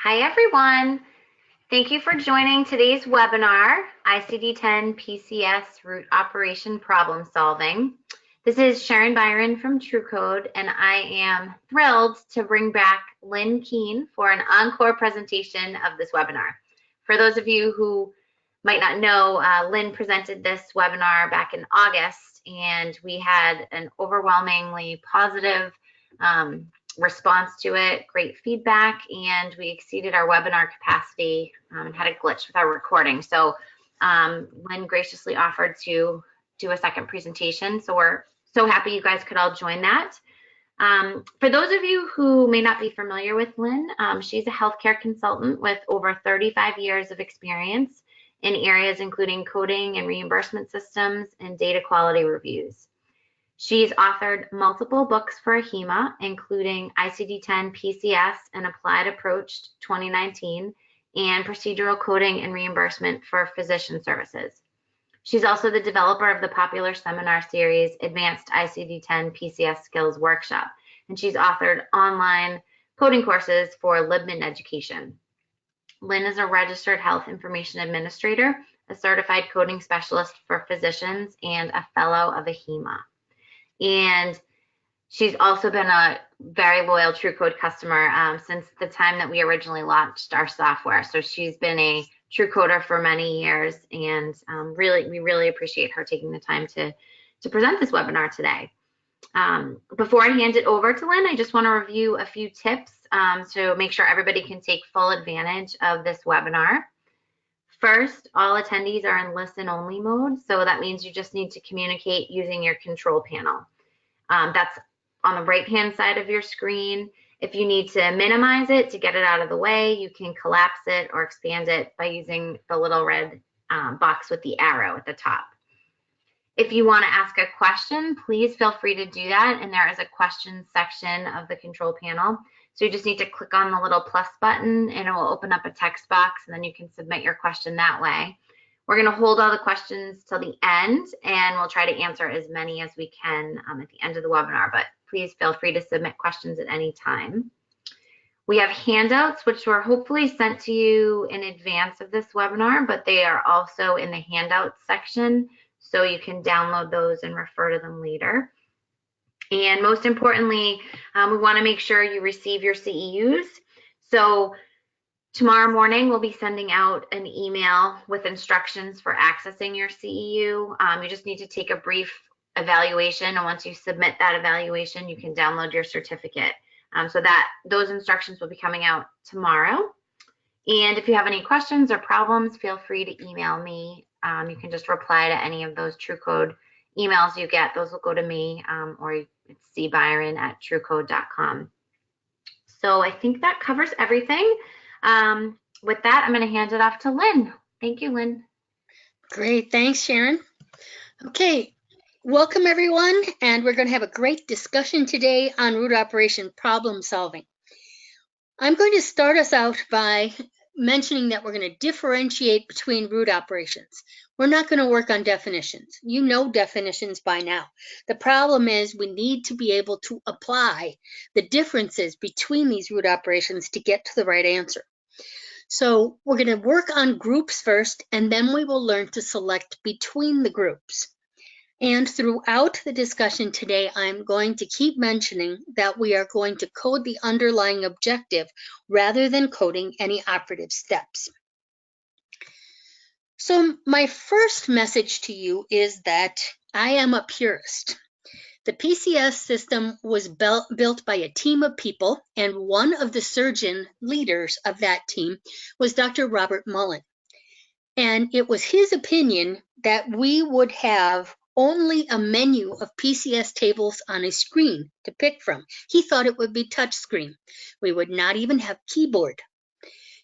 Hi, everyone. Thank you for joining today's webinar, ICD-10 PCS Root Operation Problem Solving. This is Sharon Byron from TruCode, and I am thrilled to bring back Lynn Keene for an encore presentation of this webinar. For those of you who might not know, Lynn presented this webinar back in August, and we had an overwhelmingly positive response to it, great feedback, and we exceeded our webinar capacity and had a glitch with our recording. So Lynn graciously offered to do a second presentation. So we're so happy you guys could all join that. For those of you who may not be familiar with Lynn, she's a healthcare consultant with over 35 years of experience in areas including coding and reimbursement systems and data quality reviews. She's authored multiple books for HEMA, including ICD-10 PCS and Applied Approach 2019, and Procedural Coding and Reimbursement for Physician Services. She's also the developer of the popular seminar series, Advanced ICD-10 PCS Skills Workshop, and she's authored online coding courses for Libman Education. Lynn is a registered health information administrator, a certified coding specialist for physicians, and a fellow of HEMA. And she's also been a very loyal TruCode customer since the time that we originally launched our software. So she's been a TruCoder for many years, and we really appreciate her taking the time to present this webinar today. Before I hand it over to Lynn, I just want to review a few tips to make sure everybody can take full advantage of this webinar. First, all attendees are in listen-only mode, so that means you just need to communicate using your control panel. That's on the right-hand side of your screen. If you need to minimize it to get it out of the way, you can collapse it or expand it by using the little red box with the arrow at the top. If you want to ask a question, please feel free to do that, and there is a questions section of the control panel. So you just need to click on the little plus button and it will open up a text box, and then you can submit your question that way. We're going to hold all the questions till the end, and we'll try to answer as many as we can at the end of the webinar, but please feel free to submit questions at any time. We have handouts, which were hopefully sent to you in advance of this webinar, but they are also in the handouts section, so you can download those and refer to them later. And most importantly, we want to make sure you receive your CEUs. So tomorrow morning, we'll be sending out an email with instructions for accessing your CEU. You just need to take a brief evaluation, and once you submit that evaluation, you can download your certificate. So those instructions will be coming out tomorrow. And if you have any questions or problems, feel free to email me. You can just reply to any of those TruCode emails you get. Those will go to me, or it's cbyron@trucode.com. So I think that covers everything. With that, I'm going to hand it off to Lynn. Thank you, Lynn. Great. Thanks, Sharon. Okay. Welcome, everyone. And we're going to have a great discussion today on root operation problem solving. I'm going to start us out by mentioning that we're going to differentiate between root operations. We're not going to work on definitions. You know definitions by now. The problem is we need to be able to apply the differences between these root operations to get to the right answer. So we're going to work on groups first, and then we will learn to select between the groups. And throughout the discussion today, I'm going to keep mentioning that we are going to code the underlying objective rather than coding any operative steps. So my first message to you is that I am a purist. The PCS system was built by a team of people, and one of the surgeon leaders of that team was Dr. Robert Mullen. And it was his opinion that we would have only a menu of PCS tables on a screen to pick from. He thought it would be touch screen. We would not even have keyboard.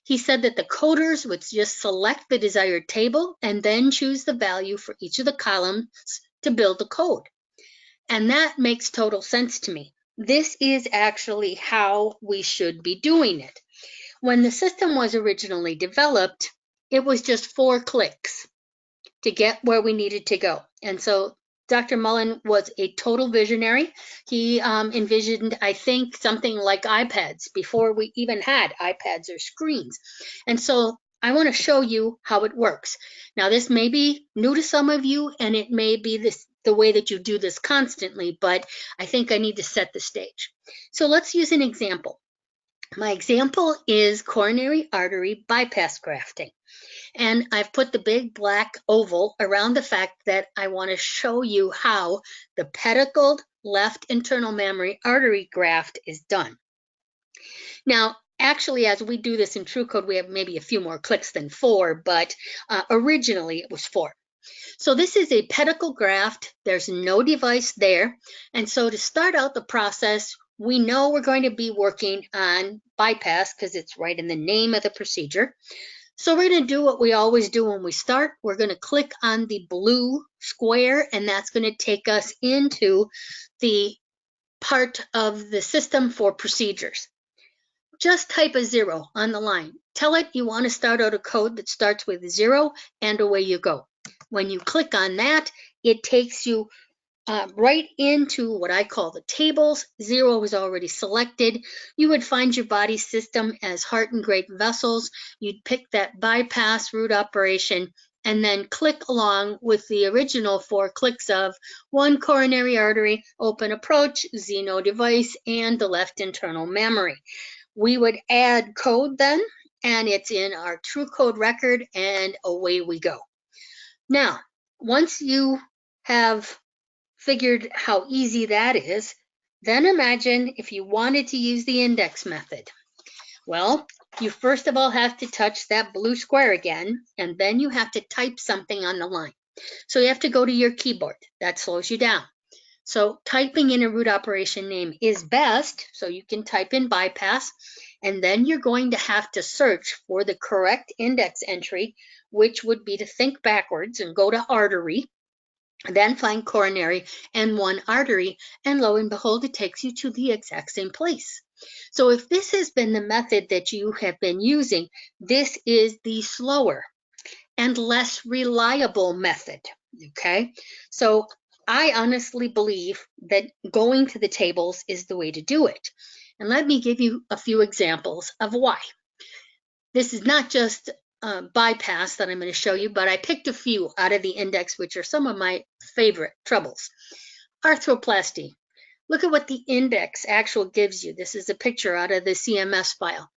He said that the coders would just select the desired table and then choose the value for each of the columns to build the code. And that makes total sense to me. This is actually how we should be doing it. When the system was originally developed, it was just 4 clicks to get where we needed to go. And so Dr. Mullen was a total visionary. He envisioned, I think, something like iPads before we even had iPads or screens. And so I want to show you how it works. Now, this may be new to some of you, and it may be the way that you do this constantly, but I think I need to set the stage. So let's use an example. My example is coronary artery bypass grafting. And I've put the big black oval around the fact that I want to show you how the pedicled left internal mammary artery graft is done. Now, actually, as we do this in TruCode, we have maybe a few more clicks than 4, but originally it was 4. So this is a pedicle graft. There's no device there. And so to start out the process, we know we're going to be working on bypass because it's right in the name of the procedure. So we're going to do what we always do when we start. We're going to click on the blue square, and that's going to take us into the part of the system for procedures. Just type a 0 on the line. Tell it you want to start out a code that starts with 0, and away you go. When you click on that, it takes you right into what I call the tables. 0 is already selected. You would find your body system as heart and great vessels. You'd pick that bypass root operation and then click along with the original 4 clicks of 1 coronary artery, open approach, Genu device, and the left internal mammary. We would add code then, and it's in our TruCode record, and away we go. Now, once you have figured how easy that is, then imagine if you wanted to use the index method. Well, you first of all have to touch that blue square again, and then you have to type something on the line. So you have to go to your keyboard. That slows you down. So typing in a root operation name is best, so you can type in bypass, and then you're going to have to search for the correct index entry, which would be to think backwards and go to artery, then find coronary and 1 artery, and lo and behold, it takes you to the exact same place. So if this has been the method that you have been using, this is the slower and less reliable method, okay? So I honestly believe that going to the tables is the way to do it. And let me give you a few examples of why. This is not just bypass that I'm going to show you, but I picked a few out of the index, which are some of my favorite troubles. Arthroplasty. Look at what the index actual gives you. This is a picture out of the CMS file.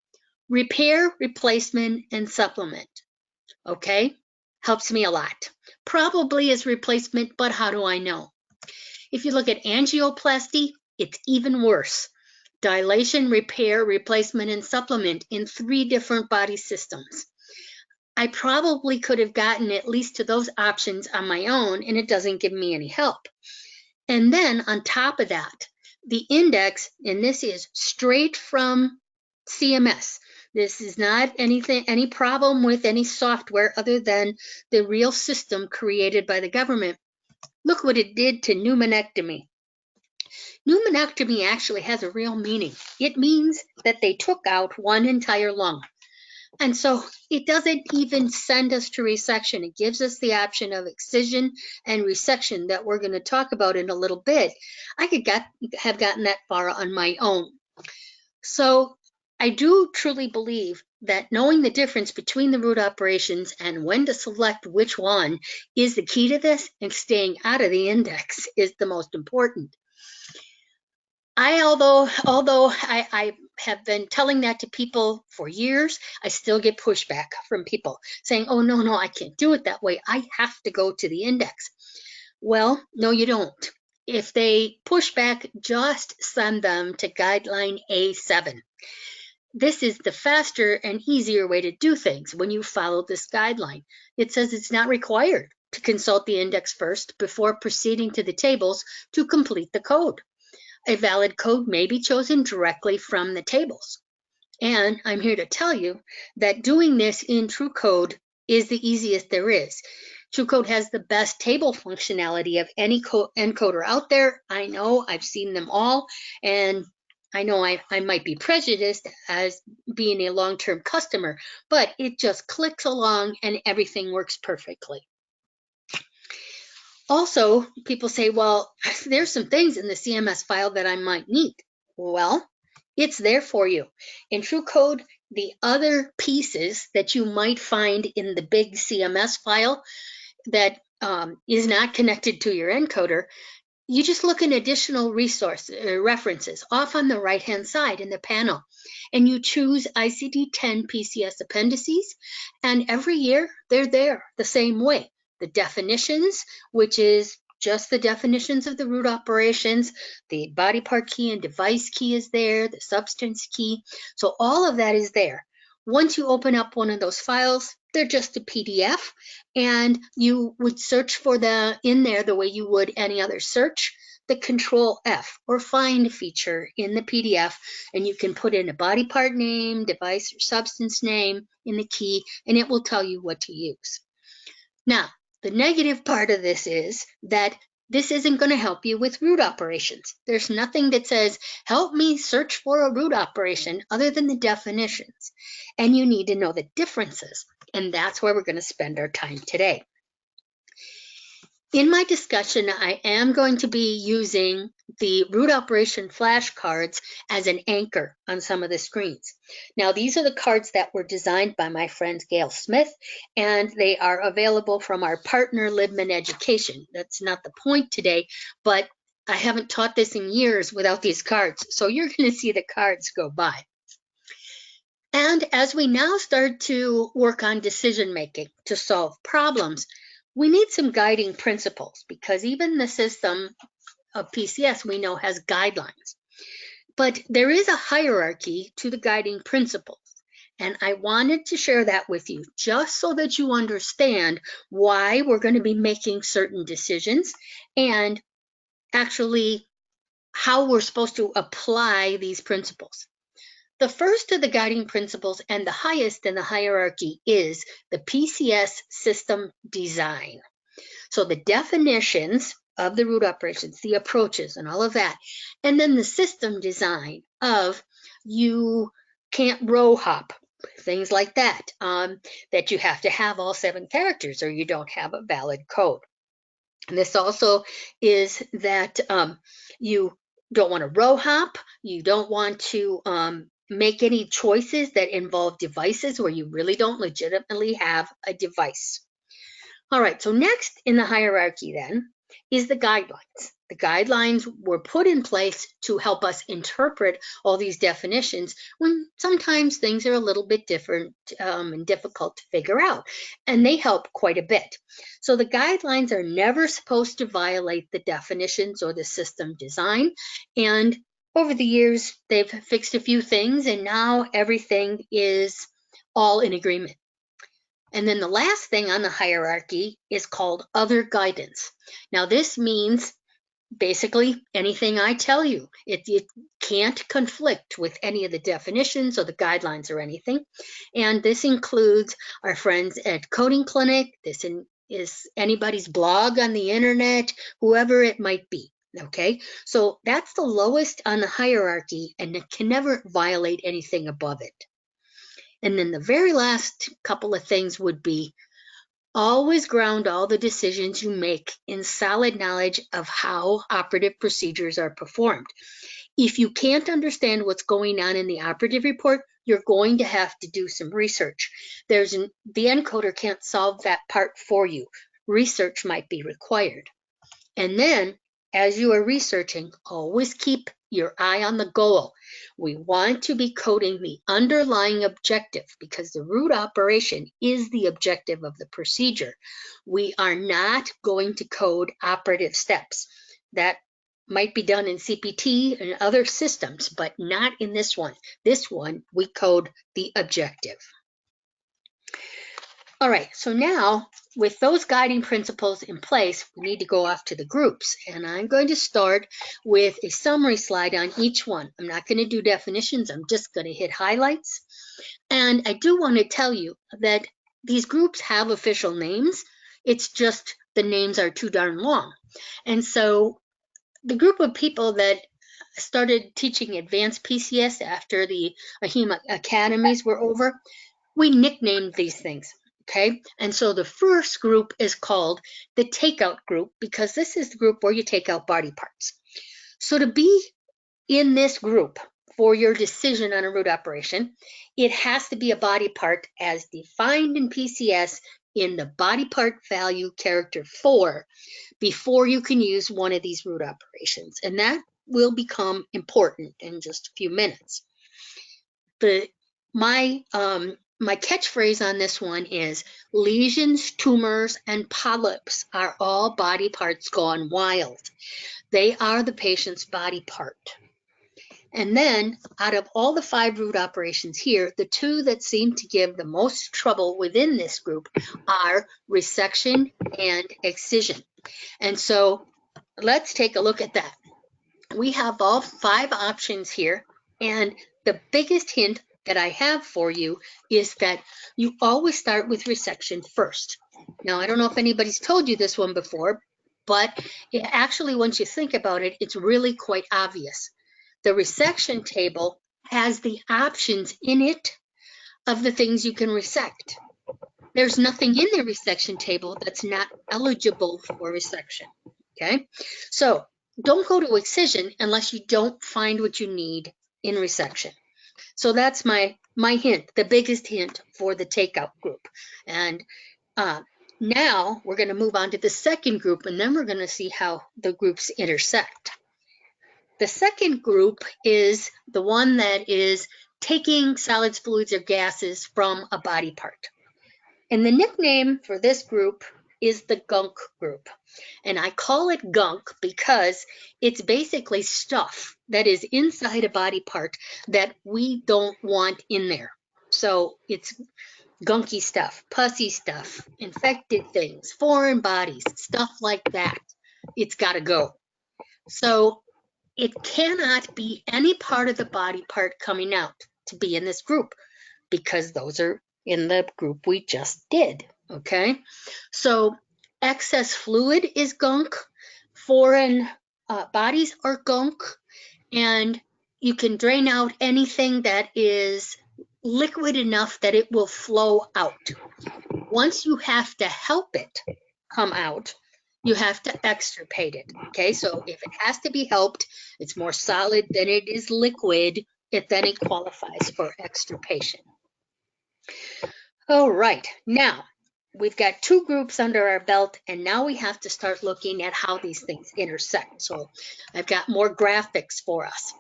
Repair, replacement, and supplement. Okay, helps me a lot. Probably is replacement, but how do I know? If you look at angioplasty, it's even worse. Dilation, repair, replacement, and supplement in 3 different body systems. I probably could have gotten at least to those options on my own, and it doesn't give me any help. And then on top of that, the index, and this is straight from CMS. This is not any problem with any software other than the real system created by the government. Look what it did to pneumonectomy. Pneumonectomy actually has a real meaning. It means that they took out 1 entire lung. And so it doesn't even send us to resection. It gives us the option of excision and resection that we're going to talk about in a little bit. I could have gotten that far on my own. So I do truly believe that knowing the difference between the root operations and when to select which one is the key to this, and staying out of the index is the most important. Although I have been telling that to people for years, I still get pushback from people saying, oh, no, I can't do it that way. I have to go to the index. Well, no, you don't. If they push back, just send them to Guideline A7. This is the faster and easier way to do things when you follow this guideline. It says it's not required to consult the index first before proceeding to the tables to complete the code. A valid code may be chosen directly from the tables. And I'm here to tell you that doing this in TruCode is the easiest there is. TruCode has the best table functionality of any encoder out there. I know, I've seen them all, and I know I might be prejudiced as being a long-term customer, but it just clicks along and everything works perfectly. Also, people say, well, there's some things in the CMS file that I might need. Well, it's there for you. In TruCode, the other pieces that you might find in the big CMS file that is not connected to your encoder, you just look in additional references off on the right-hand side in the panel, and you choose ICD-10 PCS appendices, and every year they're there the same way. The definitions, which is just the definitions of the root operations, the body part key and device key is there, the substance key, so all of that is there. Once you open up one of those files, they're just a PDF, and you would search for in there the way you would any other search, the Control F or Find feature in the PDF, and you can put in a body part name, device or substance name in the key, and it will tell you what to use. Now, the negative part of this is that this isn't going to help you with root operations. There's nothing that says, help me search for a root operation other than the definitions. And you need to know the differences. And that's where we're going to spend our time today. In my discussion, I am going to be using the root operation flashcards as an anchor on some of the screens. Now, these are the cards that were designed by my friend Gail Smith, and they are available from our partner, Libman Education. That's not the point today, but I haven't taught this in years without these cards, so you're going to see the cards go by. And as we now start to work on decision making to solve problems, we need some guiding principles, because even the system of PCS we know has guidelines. But there is a hierarchy to the guiding principles. And I wanted to share that with you just so that you understand why we're going to be making certain decisions and actually how we're supposed to apply these principles. The first of the guiding principles and the highest in the hierarchy is the PCS system design. So the definitions of the root operations, the approaches and all of that, and then the system design of you can't row hop, things like that, that you have to have all 7 characters or you don't have a valid code. And this also is that you don't want to row hop, you don't want to make any choices that involve devices where you really don't legitimately have a device. All right, so next in the hierarchy then is the guidelines. The guidelines were put in place to help us interpret all these definitions when sometimes things are a little bit different and difficult to figure out, and they help quite a bit. So the guidelines are never supposed to violate the definitions or the system design, and over the years they've fixed a few things, and now everything is all in agreement. And then the last thing on the hierarchy is called other guidance. Now this means basically anything I tell you. It can't conflict with any of the definitions or the guidelines or anything. And this includes our friends at Coding Clinic. This is anybody's blog on the internet, whoever it might be. Okay, so that's the lowest on the hierarchy, and it can never violate anything above it. And then the very last couple of things would be always ground all the decisions you make in solid knowledge of how operative procedures are performed. If you can't understand what's going on in the operative report, you're going to have to do some research. The encoder can't solve that part for you. Research might be required. And then, as you are researching, always keep your eye on the goal. We want to be coding the underlying objective because the root operation is the objective of the procedure. We are not going to code operative steps. That might be done in CPT and other systems, but not in this one. This one, we code the objective. All right, so now with those guiding principles in place, we need to go off to the groups. And I'm going to start with a summary slide on each one. I'm not going to do definitions. I'm just going to hit highlights. And I do want to tell you that these groups have official names. It's just the names are too darn long. And so the group of people that started teaching advanced PCS after the AHIMA academies were over, we nicknamed these things. okay? And so the first group is called the takeout group because this is the group where you take out body parts. So to be in this group for your decision on a root operation, it has to be a body part as defined in PCS in the body part value character 4 before you can use one of these root operations. And that will become important in just a few minutes. My catchphrase on this one is lesions, tumors, and polyps are all body parts gone wild. They are the patient's body part. And then out of all the 5 root operations here, the 2 that seem to give the most trouble within this group are resection and excision. And so let's take a look at that. We have all 5 options here, and the biggest hint that I have for you is that you always start with resection first. Now, I don't know if anybody's told you this one before, but actually, once you think about it, it's really quite obvious. The resection table has the options in it of the things you can resect. There's nothing in the resection table that's not eligible for resection, okay? So don't go to excision unless you don't find what you need in resection. So that's my hint, the biggest hint for the takeout group. And now we're going to move on to the second group, and then we're going to see how the groups intersect. The second group is the one that is taking solids, fluids, or gases from a body part. And the nickname for this group is the Gunk Group. And I call it gunk because it's basically stuff that is inside a body part that we don't want in there. So it's gunky stuff, pussy stuff, infected things, foreign bodies, stuff like that. It's got to go. So it cannot be any part of the body part coming out to be in this group because those are in the group we just did, okay? So excess fluid is gunk, foreign bodies are gunk, and you can drain out anything that is liquid enough that it will flow out. Once you have to help it come out, you have to extirpate it, okay? So if it has to be helped, it's more solid than it is liquid, then it qualifies for extirpation. All right, now we've got 2 groups under our belt, and now we have to start looking at how these things intersect. So I've got more graphics for us.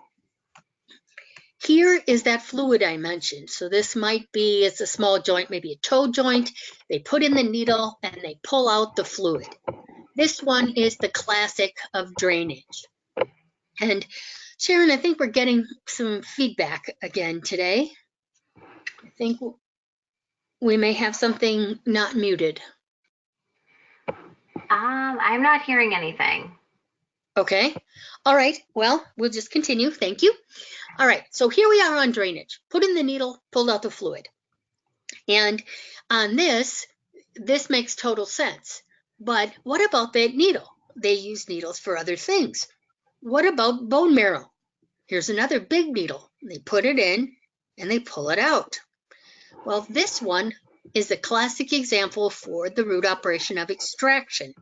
Here is that fluid I mentioned. So this might be, it's a small joint, maybe a toe joint. They put in the needle and they pull out the fluid. This one is the classic of drainage. And Sharon, I think we're getting some feedback again today. I think we may have something not muted. I'm not hearing anything. Okay. All right. Well, we'll just continue. Thank you. All right. So here we are on drainage. Put in the needle, pulled out the fluid. And on this makes total sense. But what about that needle? They use needles for other things. What about bone marrow? Here's another big needle. They put it in and they pull it out. Well, this one is a classic example for the root operation of extraction.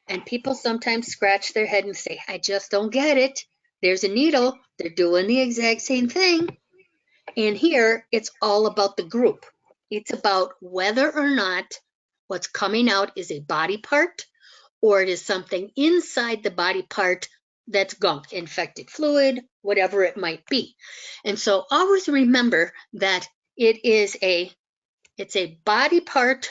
And people sometimes scratch their head and say, I just don't get it. There's a needle. They're doing the exact same thing. And here, it's all about the group. It's about whether or not what's coming out is a body part or it is something inside the body part that's gunk, infected fluid, whatever it might be. And so always remember that it's a body part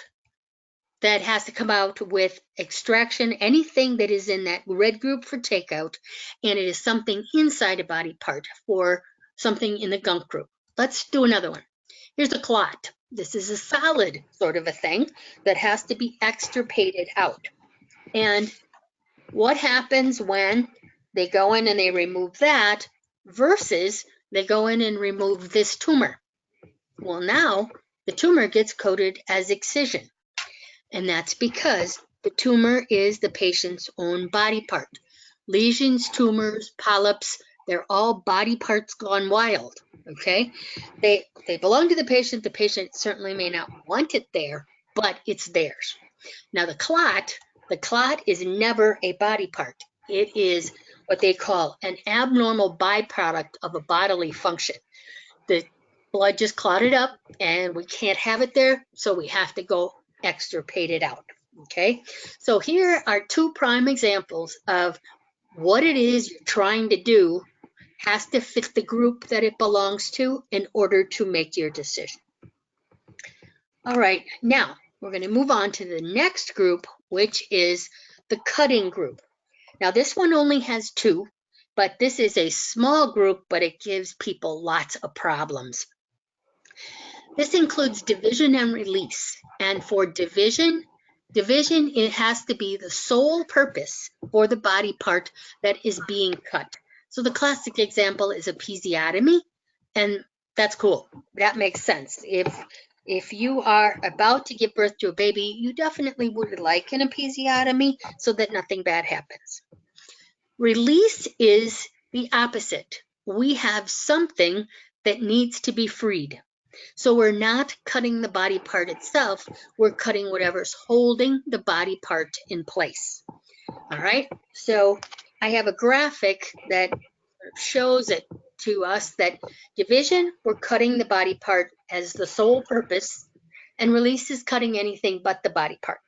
that has to come out with extraction, anything that is in that red group for takeout, and it is something inside a body part for something in the gunk group. Let's do another one. Here's a clot. This is a solid sort of a thing that has to be extirpated out. And what happens when they go in and they remove that versus they go in and remove this tumor? Well, now the tumor gets coded as excision. And that's because the tumor is the patient's own body part. Lesions, tumors, polyps, they're all body parts gone wild, okay? They belong to the patient. The patient certainly may not want it there, but it's theirs. Now the clot is never a body part. It is what they call an abnormal byproduct of a bodily function. The blood just clotted up and we can't have it there, so we have to go extirpate it out. Okay, so here are two prime examples of what it is you're trying to do has to fit the group that it belongs to in order to make your decision. All right, now we're going to move on to the next group, which is the cutting group. Now this one only has two, but this is a small group, but it gives people lots of problems. This includes division and release. And for division, it has to be the sole purpose for the body part that is being cut. So the classic example is a episiotomy, and that's cool. That makes sense. If you are about to give birth to a baby, you definitely would like an episiotomy so that nothing bad happens. Release is the opposite. We have something that needs to be freed. So we're not cutting the body part itself, we're cutting whatever's holding the body part in place. All right, so I have a graphic that shows it to us that division, we're cutting the body part as the sole purpose, and release is cutting anything but the body part.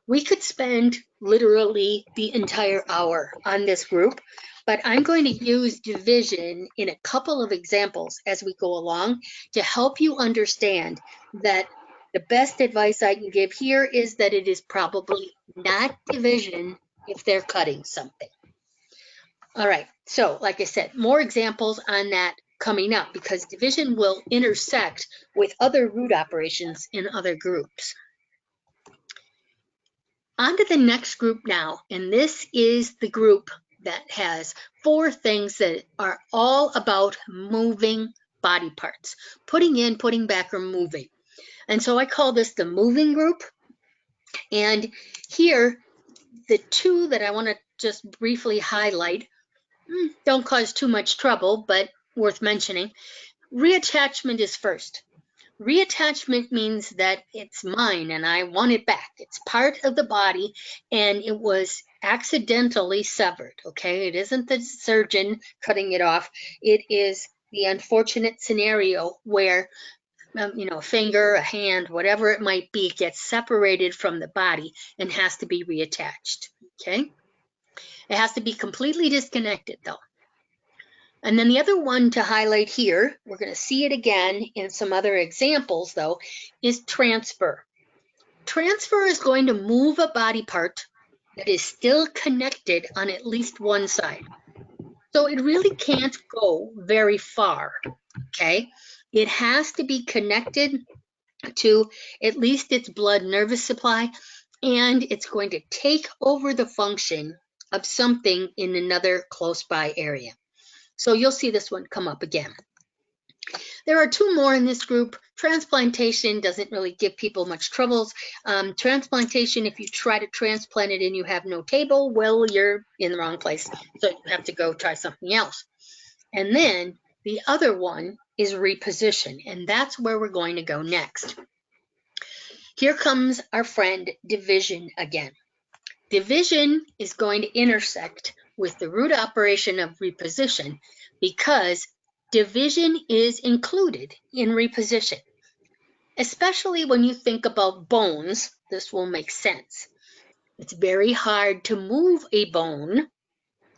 We could spend literally the entire hour on this group, but I'm going to use division in a couple of examples as we go along to help you understand that the best advice I can give here is that it is probably not division if they're cutting something. All right, so like I said, more examples on that coming up because division will intersect with other root operations in other groups. On to the next group now, and this is the group that has four things that are all about moving body parts, putting in, putting back, or moving. And so I call this the moving group. And here, the two that I want to just briefly highlight, don't cause too much trouble, but worth mentioning. Reattachment is first. Reattachment means that it's mine and I want it back. It's part of the body and it was accidentally severed, okay? It isn't the surgeon cutting it off. It is the unfortunate scenario where, a finger, a hand, whatever it might be, gets separated from the body and has to be reattached, okay? It has to be completely disconnected though. And then the other one to highlight here, we're going to see it again in some other examples though, is transfer. Transfer is going to move a body part that is still connected on at least one side. So it really can't go very far, okay? It has to be connected to at least its blood nervous supply, and it's going to take over the function of something in another close by area. So you'll see this one come up again. There are two more in this group. Transplantation doesn't really give people much troubles. Transplantation, if you try to transplant it and you have no table, well, you're in the wrong place. So you have to go try something else. And then the other one is reposition, and that's where we're going to go next. Here comes our friend division again. Division is going to intersect with the root operation of reposition because division is included in reposition. Especially when you think about bones, this will make sense. It's very hard to move a bone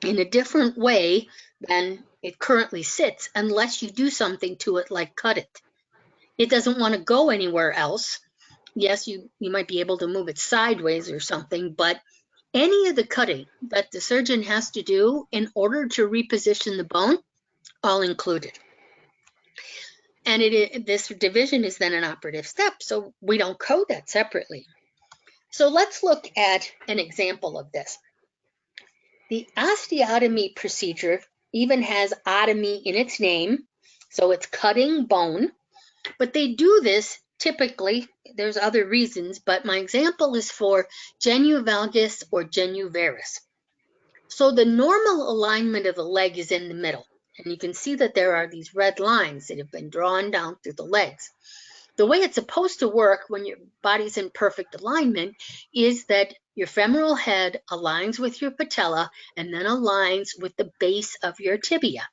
in a different way than it currently sits unless you do something to it like cut it. It doesn't want to go anywhere else. Yes, you might be able to move it sideways or something, but any of the cutting that the surgeon has to do in order to reposition the bone, all included. And this division is then an operative step, so we don't code that separately. So let's look at an example of this. The osteotomy procedure even has otomy in its name, so it's cutting bone, but they do this typically, there's other reasons, but my example is for Genu Valgus or Genu Varus. So the normal alignment of the leg is in the middle, and you can see that there are these red lines that have been drawn down through the legs. The way it's supposed to work when your body's in perfect alignment is that your femoral head aligns with your patella and then aligns with the base of your tibia.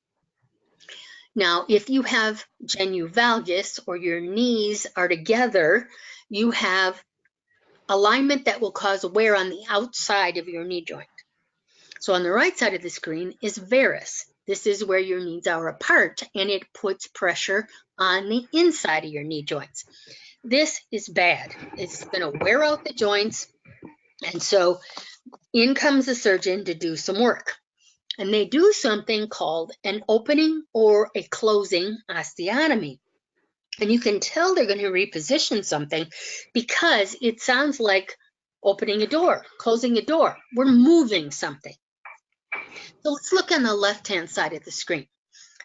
Now, if you have Genu valgus or your knees are together, you have alignment that will cause wear on the outside of your knee joint. So on the right side of the screen is Varus. This is where your knees are apart and it puts pressure on the inside of your knee joints. This is bad. It's going to wear out the joints. And so in comes the surgeon to do some work. And they do something called an opening or a closing osteotomy. And you can tell they're going to reposition something because it sounds like opening a door, closing a door. We're moving something. So let's look on the left-hand side of the screen.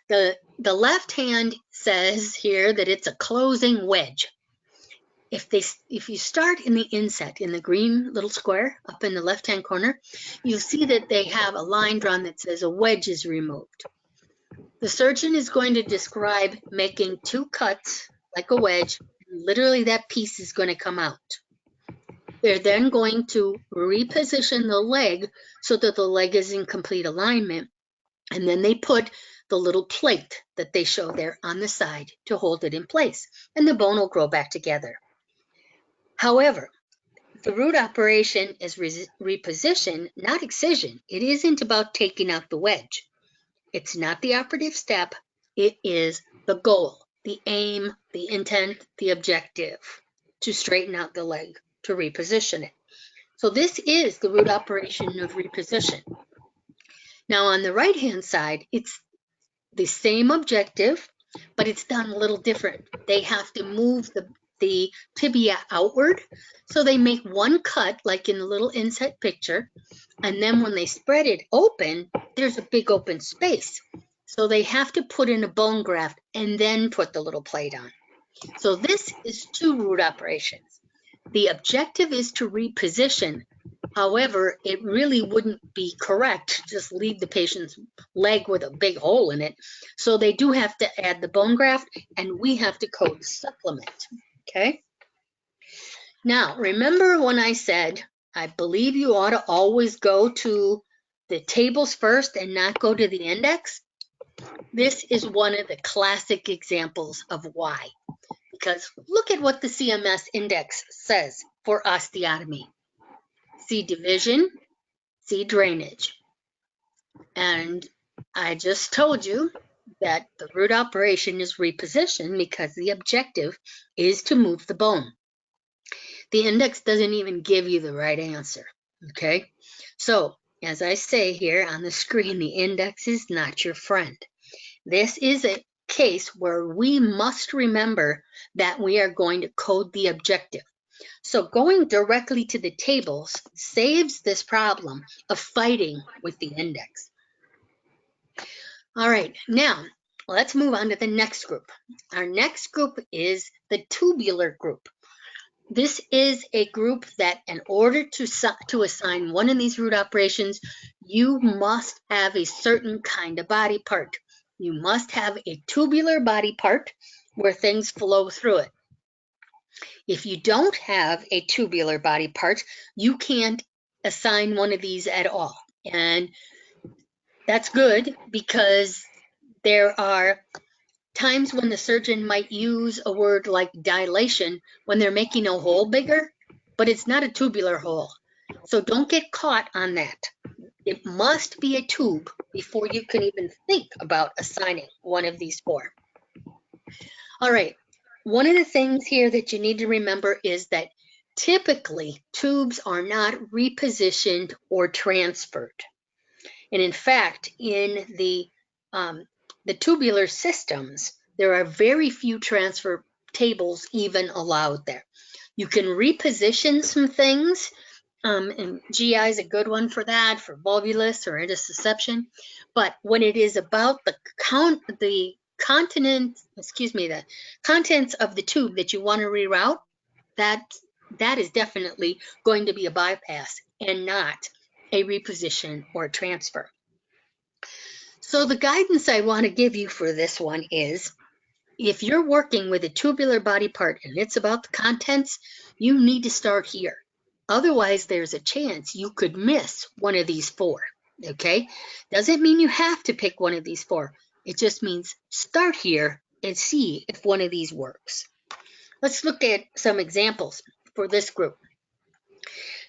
The left hand says here that it's a closing wedge. If you start in the inset, in the green little square up in the left-hand corner, you'll see that they have a line drawn that says a wedge is removed. The surgeon is going to describe making 2 cuts like a wedge. Literally, that piece is going to come out. They're then going to reposition the leg so that the leg is in complete alignment. And then they put the little plate that they show there on the side to hold it in place. And the bone will grow back together. However, the root operation is reposition, not excision. It isn't about taking out the wedge. It's not the operative step. It is the goal, the aim, the intent, the objective to straighten out the leg, to reposition it. So this is the root operation of reposition. Now on the right-hand side, it's the same objective, but it's done a little different. They have to move the tibia outward. So they make 1 cut, like in the little inset picture, and then when they spread it open, there's a big open space. So they have to put in a bone graft and then put the little plate on. So this is 2 root operations. The objective is to reposition. However, it really wouldn't be correct to just leave the patient's leg with a big hole in it. So they do have to add the bone graft, and we have to code supplement. Okay? Now, remember when I said, I believe you ought to always go to the tables first and not go to the index? This is one of the classic examples of why. Because look at what the CMS Index says for osteotomy. See division, see drainage. And I just told you that the root operation is reposition because the objective is to move the bone. The index doesn't even give you the right answer, okay? So, as I say here on the screen, the index is not your friend. This is a case where we must remember that we are going to code the objective. So going directly to the tables saves this problem of fighting with the index. All right, now let's move on to the next group. Our next group is the tubular group. This is a group that in order to assign one of these root operations, you must have a certain kind of body part. You must have a tubular body part where things flow through it. If you don't have a tubular body part, you can't assign one of these at all. And that's good because there are times when the surgeon might use a word like dilation when they're making a hole bigger, but it's not a tubular hole. So don't get caught on that. It must be a tube before you can even think about assigning one of these 4. All right. One of the things here that you need to remember is that typically tubes are not repositioned or transferred. And in fact, in the tubular systems, there are very few transfer tables even allowed there. You can reposition some things, and GI is a good one for that, for volvulus or intussusception. But when it is about the contents of the tube that you want to reroute, that is definitely going to be a bypass and not a reposition or transfer. So the guidance I want to give you for this one is if you're working with a tubular body part and it's about the contents, you need to start here. Otherwise, there's a chance you could miss one of these 4, okay? Doesn't mean you have to pick one of these 4. It just means start here and see if one of these works. Let's look at some examples for this group.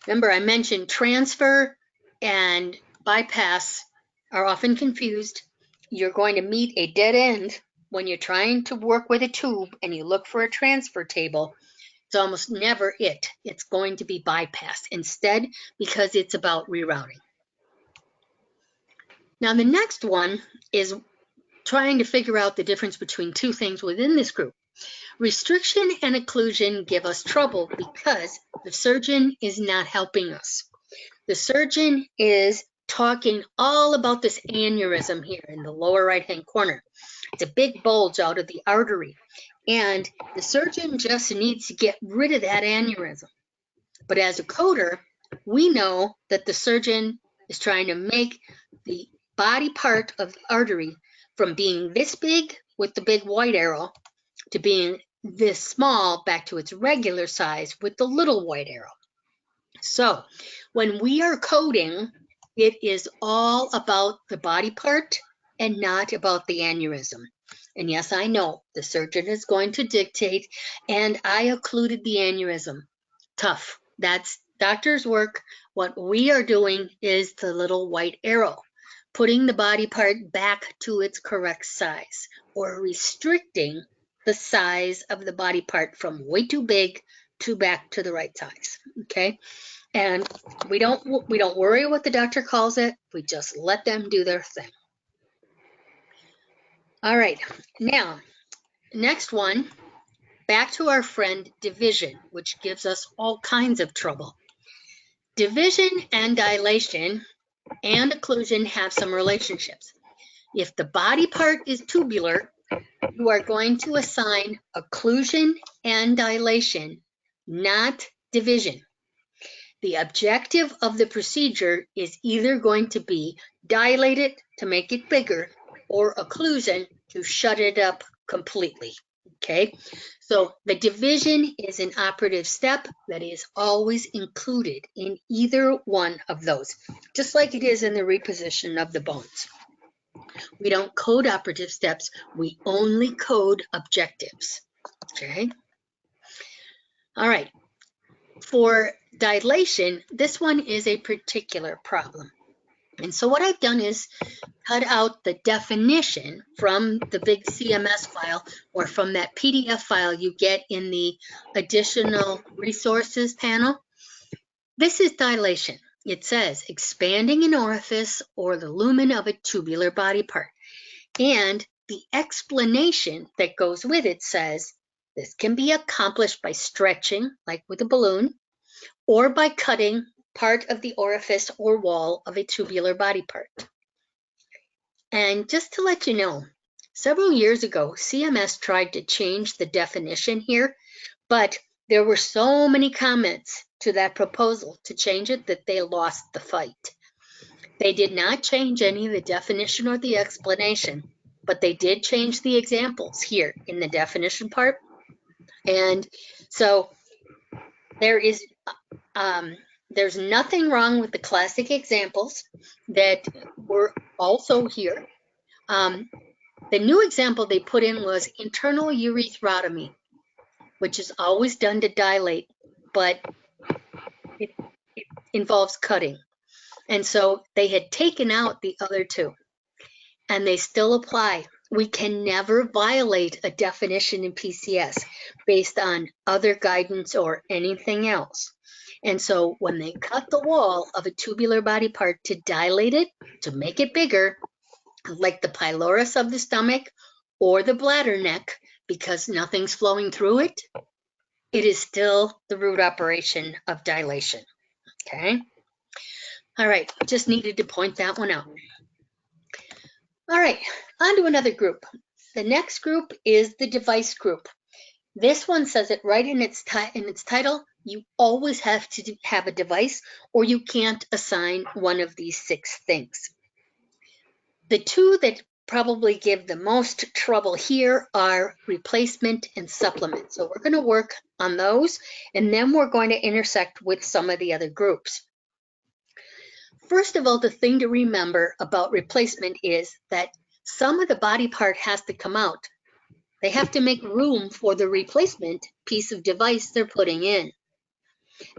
Remember, I mentioned transfer and bypass are often confused. You're going to meet a dead end when you're trying to work with a tube and you look for a transfer table. It's almost never it. It's going to be bypass instead because it's about rerouting. Now, the next one is trying to figure out the difference between 2 things within this group. Restriction and occlusion give us trouble because the surgeon is not helping us. The surgeon is talking all about this aneurysm here in the lower right-hand corner. It's a big bulge out of the artery, and the surgeon just needs to get rid of that aneurysm. But as a coder, we know that the surgeon is trying to make the body part of the artery from being this big with the big white arrow to being this small back to its regular size with the little white arrow. So when we are coding, it is all about the body part and not about the aneurysm. And yes, I know the surgeon is going to dictate, and I occluded the aneurysm. Tough. That's doctor's work. What we are doing is the little white arrow, putting the body part back to its correct size, or restricting the size of the body part from way too big to back to the right size. Okay, and we don't worry what the doctor calls it. We just let them do their thing. All right, now next one, back to our friend division, which gives us all kinds of trouble. Division and dilation and occlusion have some relationships. If the body part is tubular, you are going to assign occlusion and dilation, not division. The objective of the procedure is either going to be dilate it to make it bigger or occlusion to shut it up completely. Okay, so the division is an operative step that is always included in either one of those, just like it is in the reposition of the bones. We don't code operative steps, we only code objectives. Okay. All right. For dilation, this one is a particular problem. And so what I've done is cut out the definition from the big CMS file or from that PDF file you get in the additional resources panel. This is dilation. It says expanding an orifice or the lumen of a tubular body part. And the explanation that goes with it says this can be accomplished by stretching, like with a balloon, or by cutting part of the orifice or wall of a tubular body part. And just to let you know, several years ago, CMS tried to change the definition here, but there were so many comments to that proposal to change it that they lost the fight. They did not change any of the definition or the explanation, but they did change the examples here in the definition part. And so there's nothing wrong with the classic examples that were also here. The new example they put in was internal urethrotomy, which is always done to dilate, but it involves cutting. And so they had taken out the other 2, and they still apply. We can never violate a definition in PCS based on other guidance or anything else. And so when they cut the wall of a tubular body part to dilate it, to make it bigger, like the pylorus of the stomach or the bladder neck, because nothing's flowing through it, it is still the root operation of dilation. Okay. All right, just needed to point that one out. All right, on to another group. The next group is the device group. This one says it right in its title. You always have to have a device, or you can't assign one of these 6 things. The 2 that probably give the most trouble here are replacement and supplement. So we're going to work on those, and then we're going to intersect with some of the other groups. First of all, the thing to remember about replacement is that some of the body part has to come out. They have to make room for the replacement piece of device they're putting in.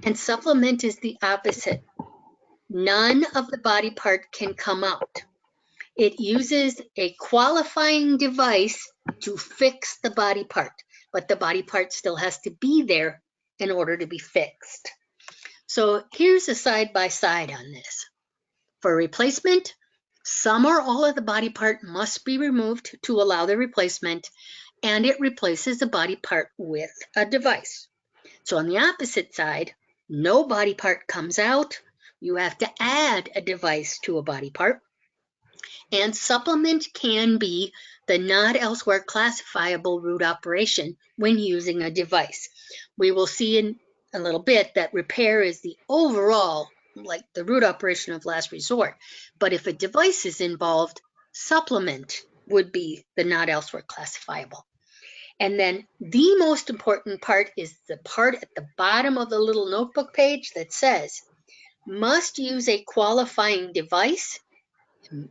And supplement is the opposite. None of the body part can come out. It uses a qualifying device to fix the body part, but the body part still has to be there in order to be fixed. So here's a side-by-side on this. For replacement, some or all of the body part must be removed to allow the replacement, and it replaces the body part with a device. So on the opposite side, no body part comes out. You have to add a device to a body part. And supplement can be the not elsewhere classifiable root operation when using a device. We will see in a little bit that repair is the overall, like the root operation of last resort. But if a device is involved, supplement would be the not elsewhere classifiable. And then the most important part is the part at the bottom of the little notebook page that says, must use a qualifying device,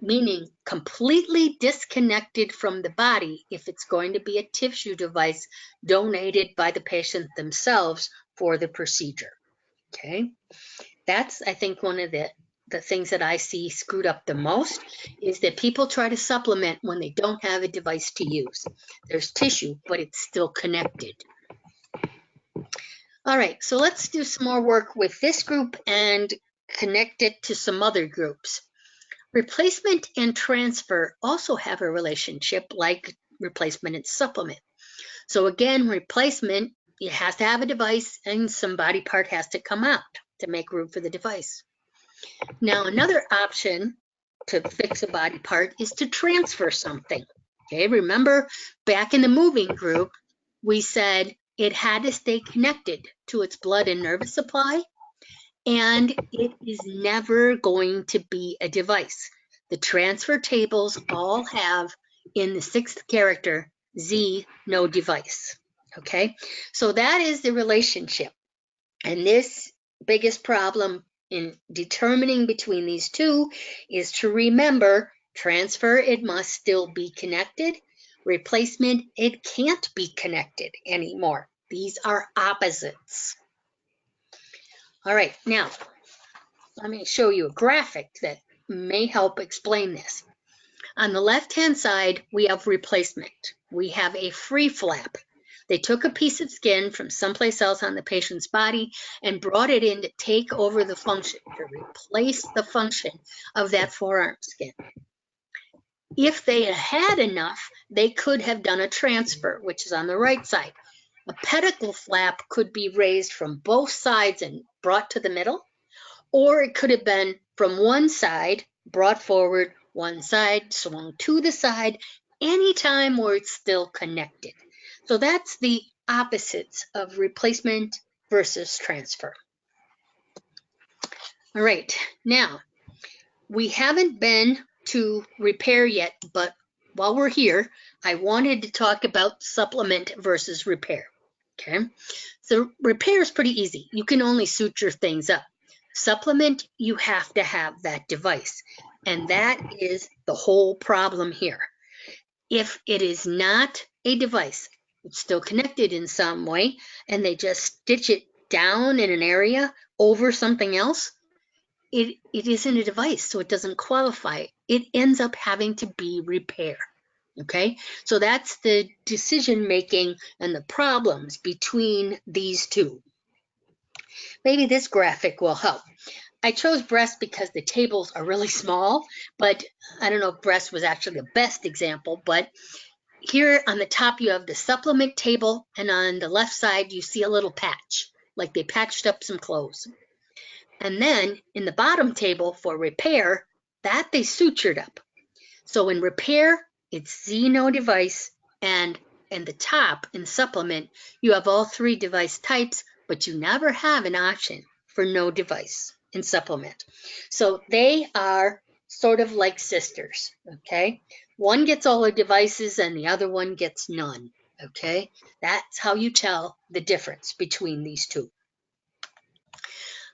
meaning completely disconnected from the body if it's going to be a tissue device donated by the patient themselves for the procedure. Okay, that's, I think, one of the things that I see screwed up the most is that people try to supplement when they don't have a device to use. There's tissue, but it's still connected. All right, so let's do some more work with this group and connect it to some other groups. Replacement and transfer also have a relationship like replacement and supplement. So again, replacement, it has to have a device and some body part has to come out to make room for the device. Now, another option to fix a body part is to transfer something. Okay, remember back in the moving group, we said it had to stay connected to its blood and nervous supply, and it is never going to be a device. The transfer tables all have in the 6th character, Z, no device. Okay, so that is the relationship. And this biggest problem in determining between these two is to remember transfer, it must still be connected. Replacement, it can't be connected anymore. These are opposites. All right, now let me show you a graphic that may help explain this. On the left-hand side, we have replacement. We have a free flap. They took a piece of skin from someplace else on the patient's body and brought it in to take over the function, to replace the function of that forearm skin. If they had enough, they could have done a transfer, which is on the right side. A pedicle flap could be raised from both sides and brought to the middle, or it could have been from one side, brought forward, one side, swung to the side, anytime where it's still connected. So that's the opposites of replacement versus transfer. All right, now we haven't been to repair yet, but while we're here, I wanted to talk about supplement versus repair. Okay, so repair is pretty easy. You can only suture things up. Supplement, you have to have that device, and that is the whole problem here. If it is not a device, it's still connected in some way, and they just stitch it down in an area over something else, it isn't a device, so it doesn't qualify. It ends up having to be repair. Okay, so that's the decision making and the problems between these two. Maybe this graphic will help. I chose breast because the tables are really small, but I don't know if breast was actually the best example, but here on the top you have the supplement table, and on the left side you see a little patch, like they patched up some clothes. And then in the bottom table for repair, that they sutured up. So in repair, it's Z no device, and in the top in supplement, you have all 3 device types, but you never have an option for no device in supplement. So they are sort of like sisters, okay? One gets all the devices and the other one gets none, okay? That's how you tell the difference between these two.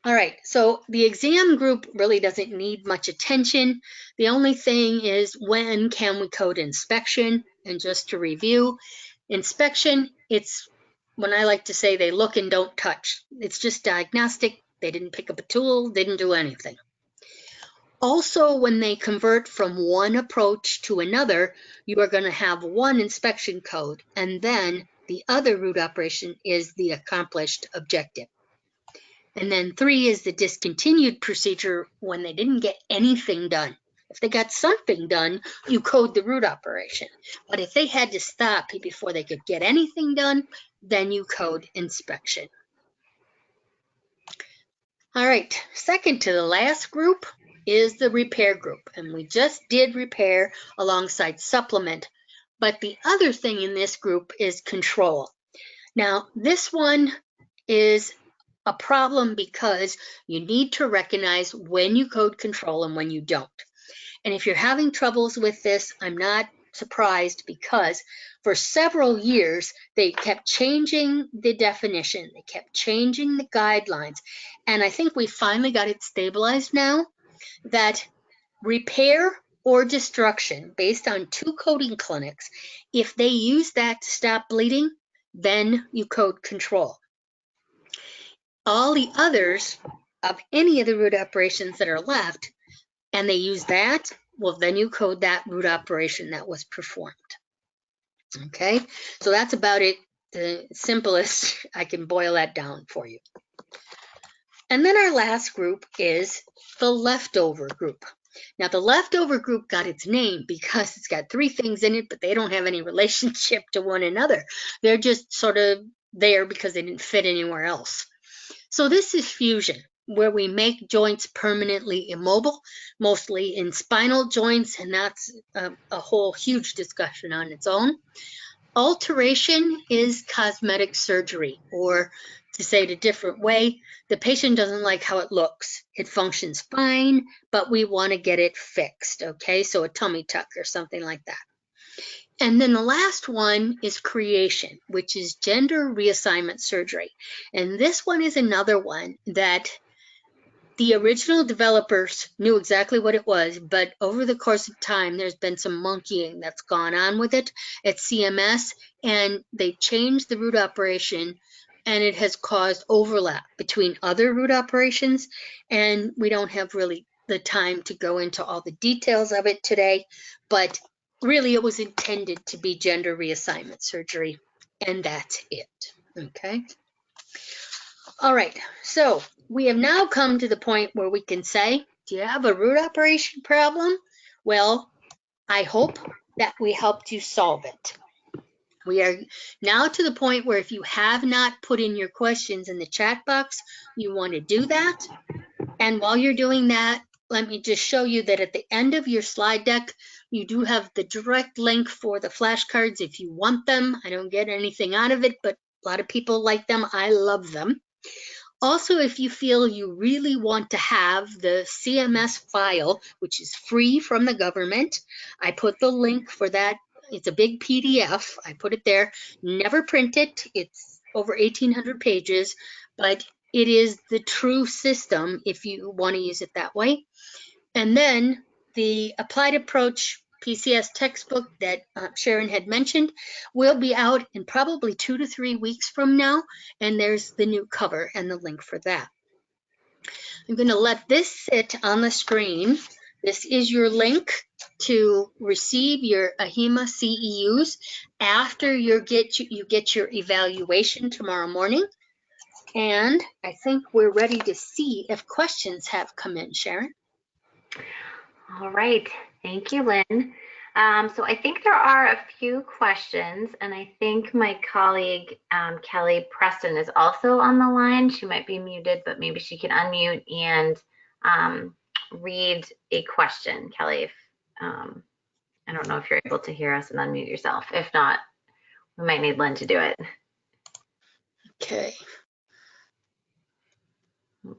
All right, so the exam group really doesn't need much attention. The only thing is, when can we code inspection? And just to review, inspection, it's when I like to say they look and don't touch. It's just diagnostic. They didn't pick up a tool, didn't do anything. Also, when they convert from one approach to another, you are going to have one inspection code, and then the other root operation is the accomplished objective. And then 3 is the discontinued procedure, when they didn't get anything done. If they got something done, you code the root operation. But if they had to stop before they could get anything done, then you code inspection. All right, second to the last group is the repair group. And we just did repair alongside supplement. But the other thing in this group is control. Now, this one is a problem because you need to recognize when you code control and when you don't. And if you're having troubles with this, I'm not surprised, because for several years they kept changing the definition, they kept changing the guidelines, and I think we finally got it stabilized now that repair or destruction based on 2 coding clinics, if they use that to stop bleeding, then you code control. All the others of any of the root operations that are left, and they use that, well, then you code that root operation that was performed. Okay, so that's about it, the simplest. I can boil that down for you. And then our last group is the leftover group. Now, the leftover group got its name because it's got 3 things in it, but they don't have any relationship to one another. They're just sort of there because they didn't fit anywhere else. So this is fusion, where we make joints permanently immobile, mostly in spinal joints, and that's a whole huge discussion on its own. Alteration is cosmetic surgery, or to say it a different way, the patient doesn't like how it looks. It functions fine, but we want to get it fixed, okay? So a tummy tuck or something like that. And then the last one is creation, which is gender reassignment surgery. And this one is another one that the original developers knew exactly what it was, but over the course of time, there's been some monkeying that's gone on with it at CMS, and they changed the root operation, and it has caused overlap between other root operations, and we don't have really the time to go into all the details of it today, but really it was intended to be gender reassignment surgery, and that's it, okay? All right, so we have now come to the point where we can say, do you have a root operation problem? Well, I hope that we helped you solve it. We are now to the point where if you have not put in your questions in the chat box, you want to do that. And while you're doing that, let me just show you that at the end of your slide deck, you do have the direct link for the flashcards if you want them. I don't get anything out of it, but a lot of people like them. I love them. Also, if you feel you really want to have the CMS file, which is free from the government, I put the link for that. It's a big PDF. I put it there. Never print it. It's over 1,800 pages, but it is the true system if you want to use it that way. And then the Applied Approach PCS textbook that Sharon had mentioned will be out in probably 2 to 3 weeks from now, and there's the new cover and the link for that. I'm going to let this sit on the screen. This is your link to receive your AHIMA CEUs after you get your evaluation tomorrow morning. And I think we're ready to see if questions have come in, Sharon. All right, thank you, Lynn. So I think there are a few questions, and I think my colleague Kelly Preston is also on the line. She might be muted, but maybe she can unmute and read a question. Kelly, I don't know if you're able to hear us and unmute yourself. If not, we might need Lynn to do it. Okay.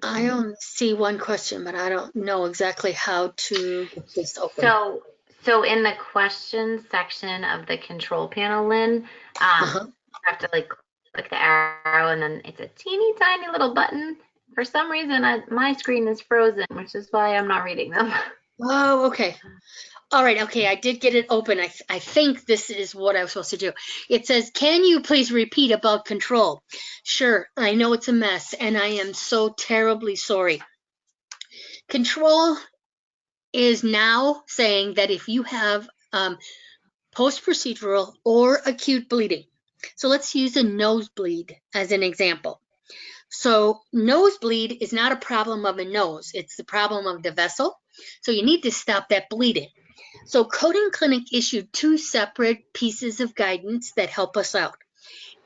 I only see one question, but I don't know exactly how to get this open. So in the questions section of the control panel, Lynn, you have to like click the arrow, and then it's a teeny tiny little button. For some reason, my screen is frozen, which is why I'm not reading them. Oh, okay. All right, okay, I did get it open. I think this is what I was supposed to do. It says, can you please repeat about control? Sure, I know it's a mess, and I am so terribly sorry. Control is now saying that if you have post-procedural or acute bleeding, so let's use a nosebleed as an example. So nosebleed is not a problem of a nose, it's the problem of the vessel. So you need to stop that bleeding. So Coding Clinic issued 2 separate pieces of guidance that help us out.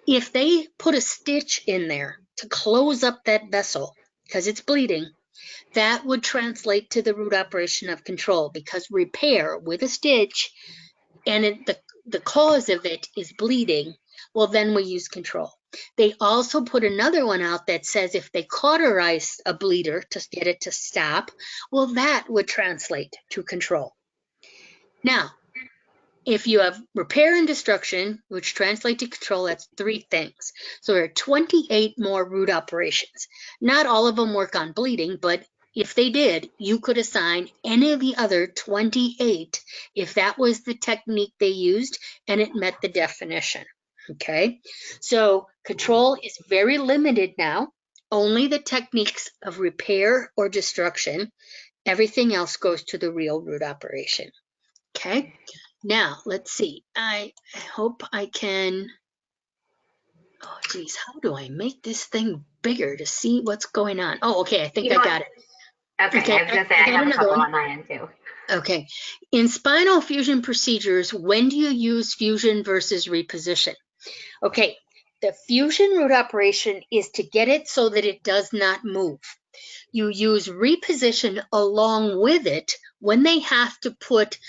If they put a stitch in there to close up that vessel because it's bleeding, that would translate to the root operation of control, because repair with a stitch and the cause of it is bleeding, well, then we use control. They also put another one out that says if they cauterize a bleeder to get it to stop, well, that would translate to control. Now, if you have repair and destruction, which translate to control, that's 3 things. So there are 28 more root operations. Not all of them work on bleeding, but if they did, you could assign any of the other 28 if that was the technique they used and it met the definition. Okay, so control is very limited now. Only the techniques of repair or destruction. Everything else goes to the real root operation. Okay, now let's see. I hope I can. Oh, geez, how do I make this thing bigger to see what's going on? Oh, okay, I think I got it. Okay, I was going to say I have a couple on my end too. Okay, in spinal fusion procedures, when do you use fusion versus reposition? Okay, the fusion root operation is to get it so that it does not move. You use reposition along with it when they have to put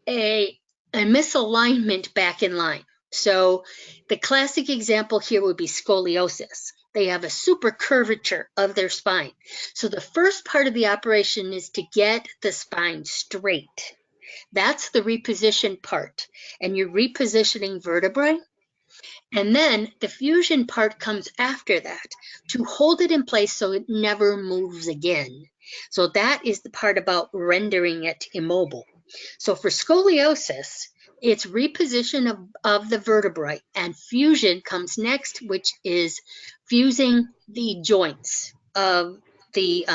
a misalignment back in line. So the classic example here would be scoliosis. They have a super curvature of their spine. So the first part of the operation is to get the spine straight. That's the reposition part. And you're repositioning vertebrae. And then the fusion part comes after that to hold it in place so it never moves again. So that is the part about rendering it immobile. So for scoliosis, it's reposition of the vertebrae, and fusion comes next, which is fusing the joints of the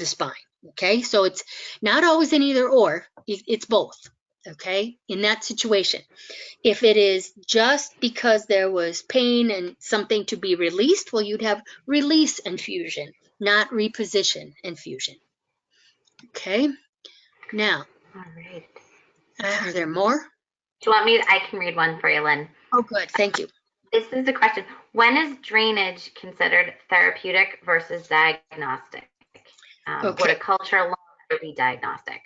spine. Okay, so it's not always an either or, it's both. Okay, in that situation. If it is just because there was pain and something to be released, well, you'd have release and fusion, not reposition and fusion. Okay, now, all right. Are there more? Do you want me? I can read one for you, Lynn. Oh, good. Thank you. This is the question. When is drainage considered therapeutic versus diagnostic? Okay. Would a culture alone be diagnostic?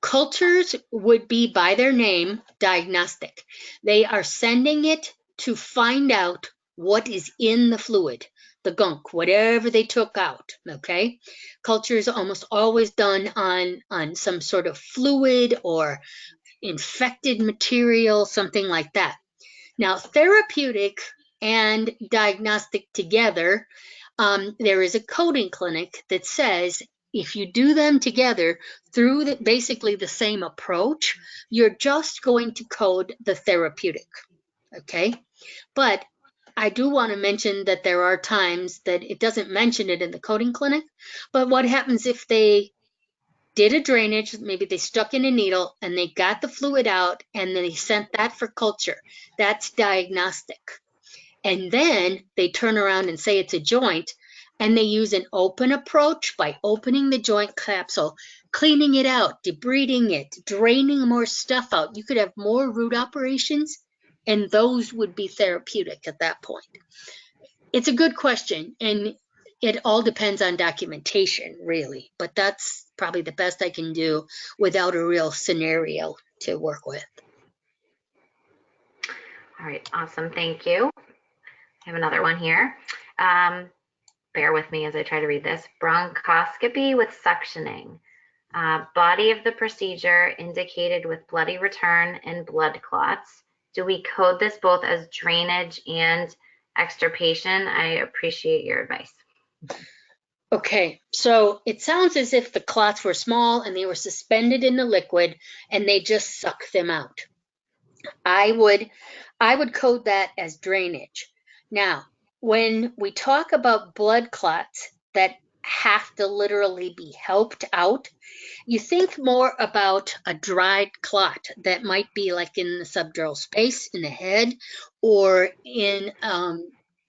Cultures would be, by their name, diagnostic. They are sending it to find out what is in the fluid, the gunk, whatever they took out, okay? Culture is almost always done on some sort of fluid or infected material, something like that. Now, therapeutic and diagnostic together, there is a coding clinic that says if you do them together through basically the same approach, you're just going to code the therapeutic, okay? But I do want to mention that there are times that it doesn't mention it in the coding clinic, but what happens if they did a drainage, maybe they stuck in a needle and they got the fluid out and then they sent that for culture. That's diagnostic. And then they turn around and say it's a joint, and they use an open approach by opening the joint capsule, cleaning it out, debriding it, draining more stuff out. You could have more root operations, and those would be therapeutic at that point. It's a good question, and it all depends on documentation, really, but that's probably the best I can do without a real scenario to work with. All right, awesome, thank you. I have another one here. bear with me as I try to read this. Bronchoscopy with suctioning. Body of the procedure indicated with bloody return and blood clots. Do we code this both as drainage and extirpation? I appreciate your advice. Okay, so it sounds as if the clots were small and they were suspended in the liquid and they just suck them out. I would code that as drainage. Now, when we talk about blood clots that have to literally be helped out, you think more about a dried clot that might be like in the subdural space in the head or in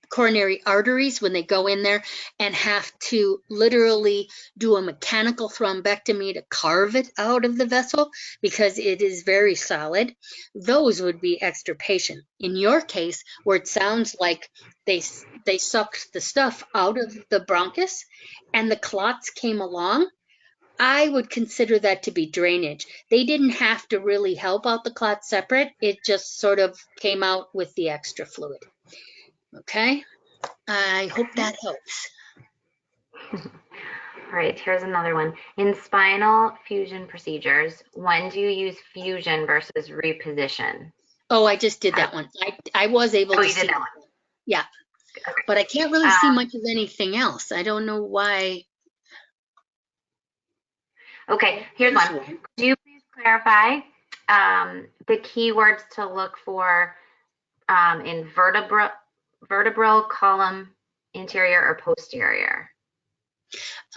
coronary arteries when they go in there and have to literally do a mechanical thrombectomy to carve it out of the vessel because it is very solid. Those would be extirpation. In your case, where it sounds like they sucked the stuff out of the bronchus and the clots came along, I would consider that to be drainage. They didn't have to really help out the clot separate. It just sort of came out with the extra fluid. Okay, I hope that helps. All right, here's another one. In spinal fusion procedures, when do you use fusion versus reposition? Oh, I just did that one. I was able to you see did that one. Yeah, Okay. but I can't really see much of anything else. I don't know why. Okay, here's one. Could you please clarify the keywords to look for in vertebral column, anterior or posterior?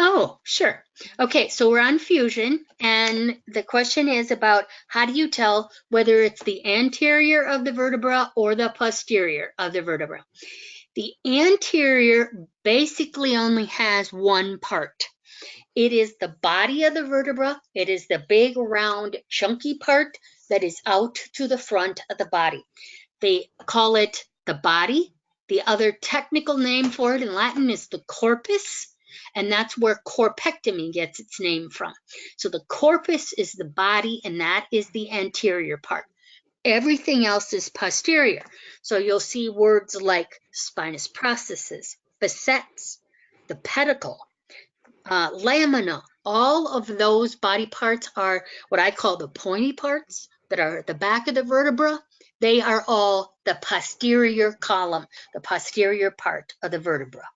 Oh, sure. Okay, so we're on fusion, and the question is about how do you tell whether it's the anterior of the vertebra or the posterior of the vertebra? The anterior basically only has one part. It is the body of the vertebra. It is the big, round, chunky part that is out to the front of the body. They call it the body. The other technical name for it in Latin is the corpus, and that's where corpectomy gets its name from. So the corpus is the body, and that is the anterior part. Everything else is posterior. So you'll see words like spinous processes, facets, the pedicle, lamina. All of those body parts are what I call the pointy parts that are at the back of the vertebra. They are all the posterior column, the posterior part of the vertebra.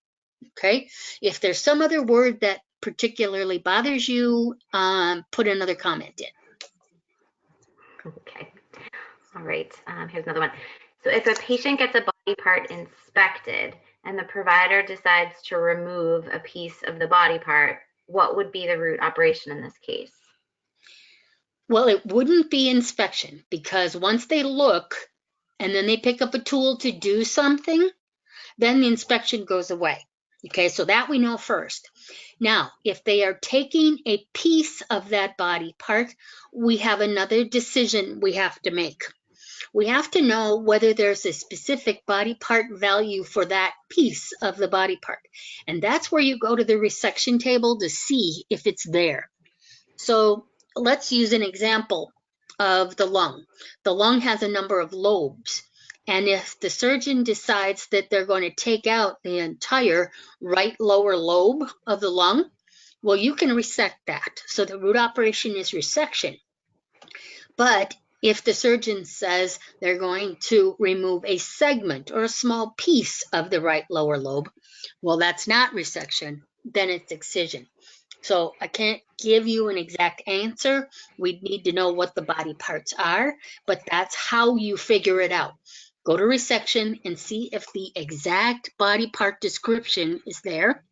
Okay? If there's some other word that particularly bothers you, put another comment in. Okay. All right. Here's another one. So if a patient gets a body part inspected and the provider decides to remove a piece of the body part, what would be the root operation in this case? Well, it wouldn't be inspection because once they look and then they pick up a tool to do something, then the inspection goes away. Okay, so that we know first. Now, if they are taking a piece of that body part, we have another decision we have to make. We have to know whether there's a specific body part value for that piece of the body part. And that's where you go to the resection table to see if it's there. So let's use an example of the lung. The lung has a number of lobes. And if the surgeon decides that they're going to take out the entire right lower lobe of the lung, well, you can resect that. So the root operation is resection. But if the surgeon says they're going to remove a segment or a small piece of the right lower lobe, well, that's not resection, then it's excision. So I can't give you an exact answer. We'd need to know what the body parts are, but that's how you figure it out. Go to resection and see if the exact body part description is there.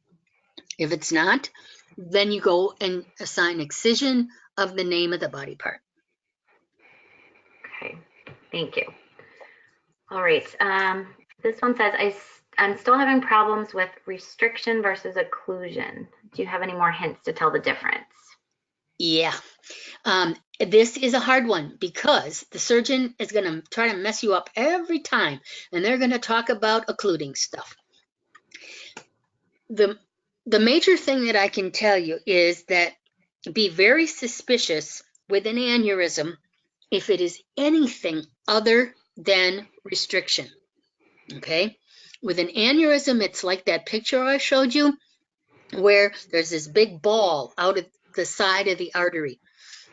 If it's not, then you go and assign excision of the name of the body part. Okay, thank you. All right, this one says, I'm still having problems with restriction versus occlusion. Do you have any more hints to tell the difference? Yeah, this is a hard one because the surgeon is going to try to mess you up every time, and they're going to talk about occluding stuff. The major thing that I can tell you is that be very suspicious with an aneurysm if it is anything other than restriction. Okay, With an aneurysm, it's like that picture I showed you, where there's this big ball out of the side of the artery.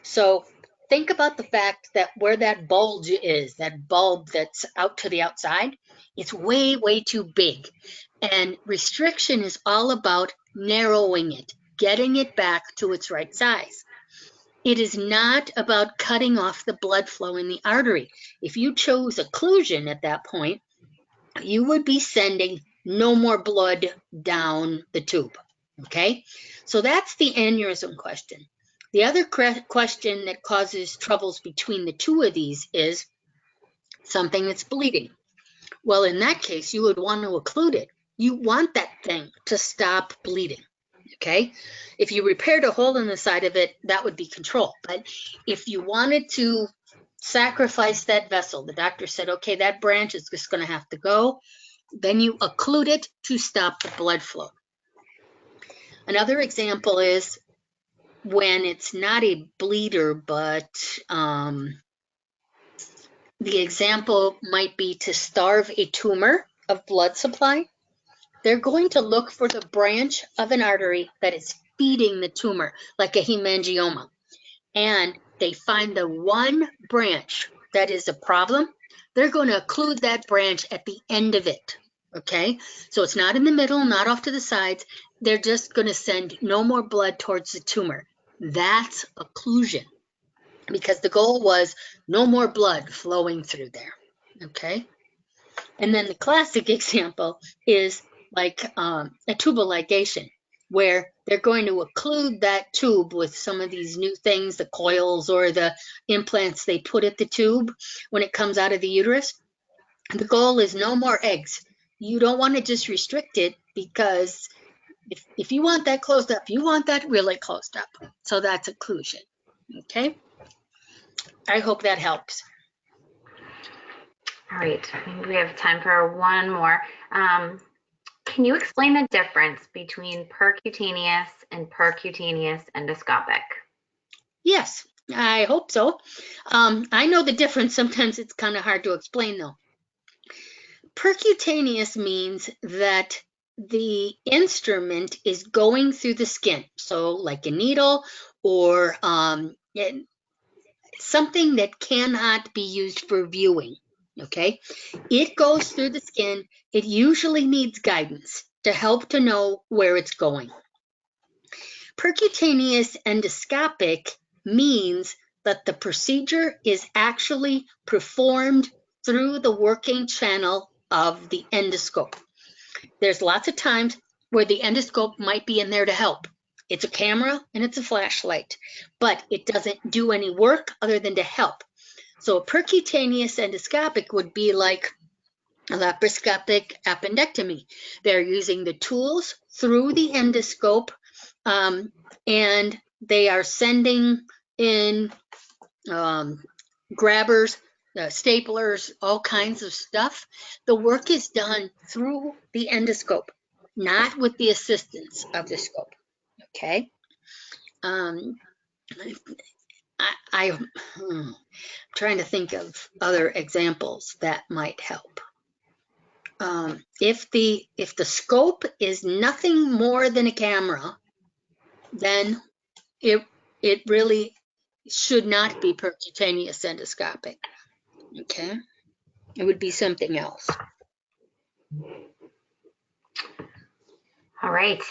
So think about the fact that where that bulge is, that bulb that's out to the outside, it's way, way too big. And restriction is all about narrowing it, getting it back to its right size. It is not about cutting off the blood flow in the artery. If you chose occlusion at that point, you would be sending no more blood down the tube, okay? So that's the aneurysm question. The other question that causes troubles between the two of these is something that's bleeding. Well, in that case, you would want to occlude it. You want that thing to stop bleeding, okay? If you repaired a hole in the side of it, that would be control. But if you wanted to sacrifice that vessel, the doctor said, okay, that branch is just going to have to go, then you occlude it to stop the blood flow. Another example is when it's not a bleeder, but the example might be to starve a tumor of blood supply. They're going to look for the branch of an artery that is feeding the tumor, like a hemangioma. And they find the one branch that is a problem. They're going to occlude that branch at the end of it. Okay, so it's not in the middle, not off to the sides. They're just going to send no more blood towards the tumor. That's occlusion, because the goal was no more blood flowing through there. Okay, and then the classic example is like a tubal ligation, where they're going to occlude that tube with some of these new things, the coils or the implants they put at the tube when it comes out of the uterus. The goal is no more eggs. You don't want to just restrict it, because if you want that closed up, you want that really closed up. So that's occlusion. Okay. I hope that helps. All right, we have time for one more. Can you explain the difference between percutaneous and percutaneous endoscopic? Yes, I hope so. I know the difference. Sometimes it's kind of hard to explain, though. Percutaneous means that the instrument is going through the skin, so like a needle or something that cannot be used for viewing, okay? It goes through the skin. It usually needs guidance to help to know where it's going. Percutaneous endoscopic means that the procedure is actually performed through the working channel of the endoscope. There's lots of times where the endoscope might be in there to help. It's a camera and it's a flashlight, but it doesn't do any work other than to help. So a percutaneous endoscopic would be like a laparoscopic appendectomy. They're using the tools through the endoscope, and they are sending in grabbers, staplers, all kinds of stuff. The work is done through the endoscope, not with the assistance of the scope. Okay. I'm trying to think of other examples that might help. If the scope is nothing more than a camera, then it really should not be percutaneous endoscopic. Okay, it would be something else. All right,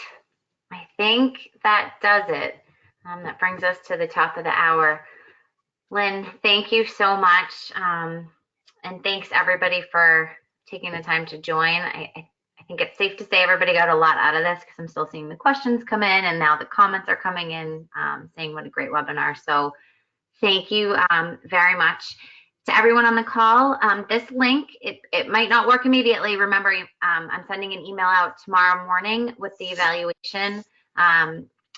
I think that does it. That brings us to the top of the hour. Lynn, thank you so much, and thanks everybody for taking the time to join. I think it's safe to say everybody got a lot out of this, because I'm still seeing the questions come in, and now the comments are coming in saying what a great webinar. So thank you very much. To everyone on the call, this link, it might not work immediately. Remember, I'm sending an email out tomorrow morning with the evaluation.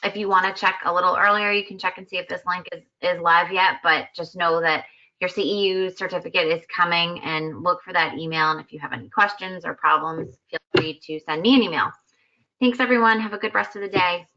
If you want to check a little earlier, you can check and see if this link is live yet, but just know that your CEU certificate is coming, and look for that email. And if you have any questions or problems, feel free to send me an email. Thanks, everyone. Have a good rest of the day.